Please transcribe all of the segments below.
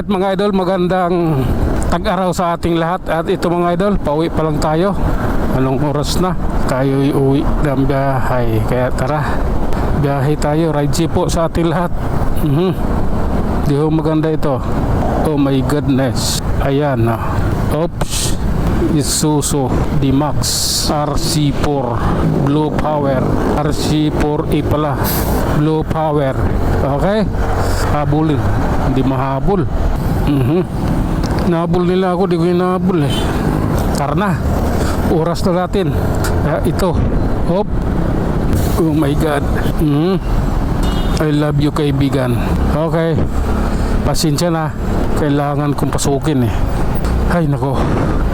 Alright mga idol, magandang tag-araw sa ating lahat. At ito mga idol, pauwi pa lang tayo. Anong oras na? Tayo uwi ng biyahe. Kaya tara, biyahe tayo. Ride jeep po sa ating lahat. Di ho maganda ito. Oh my goodness. Ayan. Oops. Isuzu D-Max RC4 Blue Power. RC4A pala, Blue Power. Okay, habulin. Hindi mahabol. Nahabol nila ako, di ko hinahabol eh. Karna, oras na natin. Ito. Hop. Oh my god. I love you kaibigan. Okay, pasensya na, kailangan kong pasukin eh. Ay nako.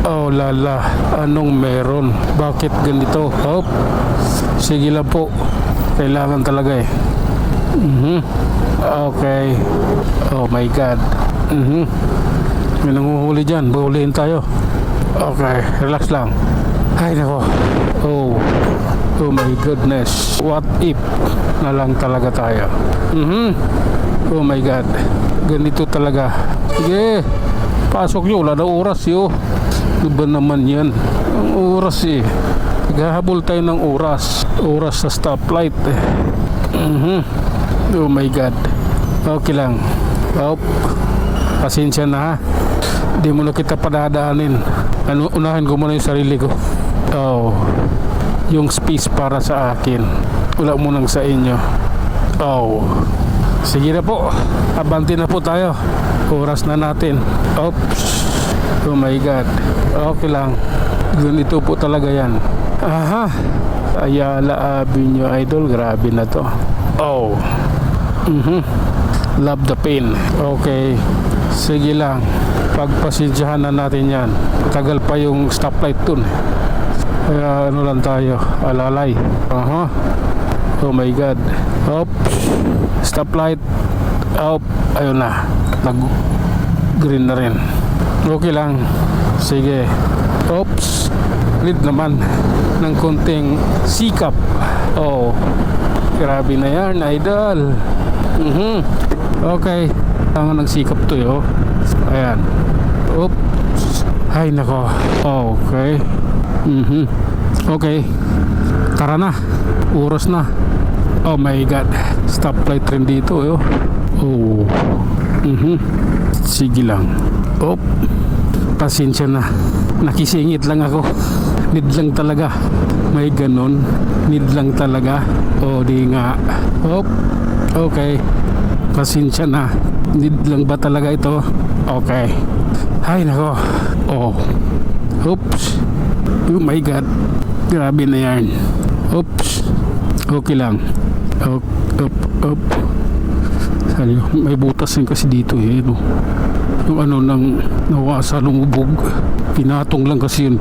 Oh lala, anong meron? Bakit ganito? Hop. Sige lang po, kailangan talaga eh. Okay. Oh my god. May nanguhuli dyan, buhulihin tayo. Okay, relax lang. Ay nako. Oh my goodness. What if na lang talaga tayo? Oh my god, ganito talaga. Sige, pasok nyo, wala na oras yo. Diba naman yan ang oras eh. Naghahabol tayo ng oras. Oras sa stoplight eh. Oh my god. Okay lang. Pasensya na ha. Di mo na kita padadaanin. Unahin ko muna yung sarili ko. Yung space para sa akin, wala mo nang sa inyo. Sige na po, abante na po tayo. Oras na natin. Oops. Oh my god. Okay lang, ganito po talaga yan. Aha, Ayala Avenue idol, grabe na to. Love the pain. Okay, sige lang, pagpasensyahan na natin yan. Tagal pa yung stoplight dun. Kaya ano lang tayo, alalay. Oh my god. Oops. Stoplight. Ayun na, nag green na rin. Okay lang, sige. Oops. Lead naman ng konting sikap. Grabe na yan idol. Okay, tangan ng sikap to yo. Ayan. Oops. Ay nako. Okay. Okay, tara na, oras na. Oh my god, stoplight rin dito yo. Sige lang. Pasensya na, nakisingit lang ako. Need lang talaga, may ganon. Need lang talaga. Di nga. Okay, pasensya na. Need lang ba talaga ito? Okay. Ay nako. Oops. Oh my god, grabe na yan. Oops. Okay lang. May butas din kasi dito eh, no? Yung ano nang nawasa lumubog, pinatong lang kasi yun.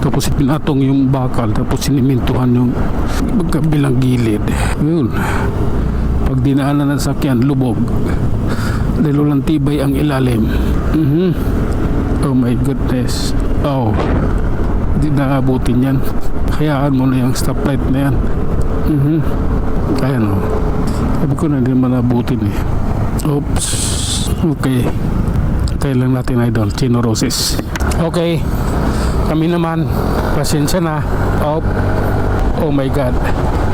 Tapos pinatong yung bakal, tapos sinimintuhan yung magkabilang gilid. Yun, pag dinaanan ng sakyan, lubog dahil walang tibay ang ilalim. Oh my goodness. Hindi nakabutin yan. Hayaan mo na yung stoplight na yan. Ayan o. Sabi ko na hindi manabutin eh. Oops. Okay, tayo lang natin idol, Chino Roses. Okay, kami naman, pasensya na. Oh my god,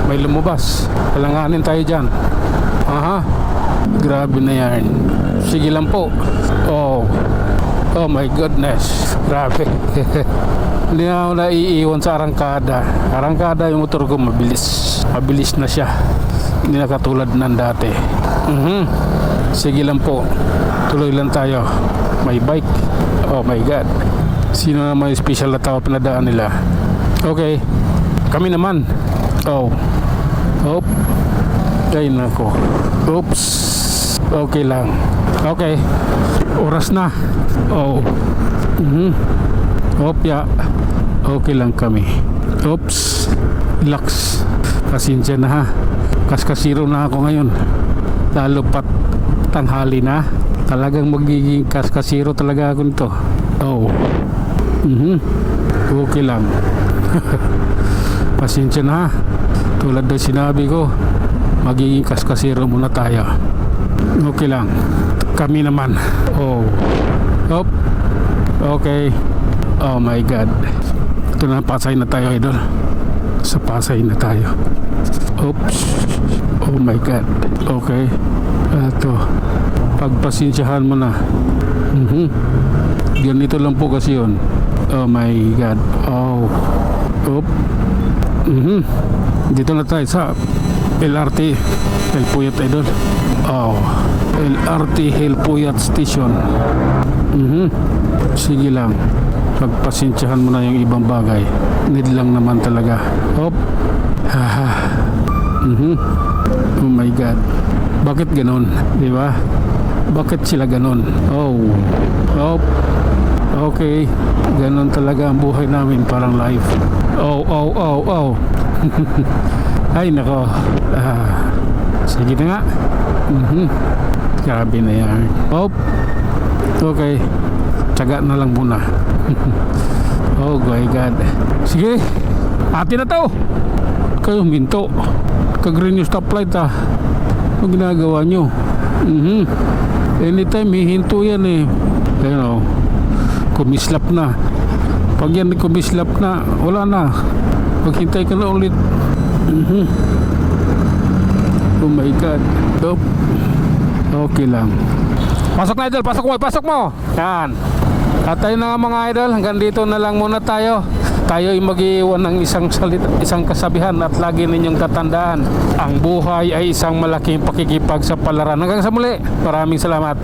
may lumabas. Kalanganin tayo dyan. Grabe na yan. Sige lang po. Oh my goodness, grabe. Hindi na ako naiiwan sa arangkada. Arangkada yung motor ko mabilis. Mabilis na siya. Hindi na katulad ng dati. Sige lang po, tuloy lang tayo. May bike. Oh my god, sino naman yung special na tao pinadaan nila? Okay, kami naman. Ay nako. Oops. Okay lang. Okay, oras na. Okay lang kami. Oops. Relax. Pasensya na ha. Kaskasiro na ako ngayon. Lalo pat tanghali na. Talagang magiging kaskasiro talaga ako nito. Okay lang. Pasensya na ha. Tulad na sinabi ko, magiging kaskasiro muna tayo. Okay lang. Kami naman. Oh. Hop. Okay. Oh my God. Ito na, Pasay na tayo, idol. Sa Pasay na tayo. Oops. Oh my God. Okay. Ito. Pagpasensyahan mo na. Ganito lang po kasi yun. Oh my God. Oh. Oop. Dito na tayo sa LRT Helpuyat, idol. Oh. LRT Helpuyat Station. Sige lang. Pagpasensyahan mo na yung ibang bagay. Need lang naman talaga. Hop. Haha. Oh my God. Bakit ganon? Di ba? Bakit sila ganon? Oh. Hop. Okay. Ganon talaga ang buhay namin, parang life. Oh, oh, oh, oh. Ay, nako. Sige na nga. Grabe na yan. Hop. Okay. Tsaga na lang muna. Oh my God. Sige. Atin na to. Kayo minto. Kag-green yung stoplight Ano ginagawa nyo? Anytime hihinto yan eh. Ayun, kumislap na. Pag yan kumislap na, wala na. Maghintay ka na ulit. Oh my God. Okay lang. Pasok na, idol, pasok mo. Yan. At tayo na nga, mga idol, hanggang dito na lang muna tayo. Tayo ay mag-iwan ng isang kasabihan at lagi ninyong tatandaan. Ang buhay ay isang malaking pakikipagsapalaran. Hanggang sa muli. Maraming salamat.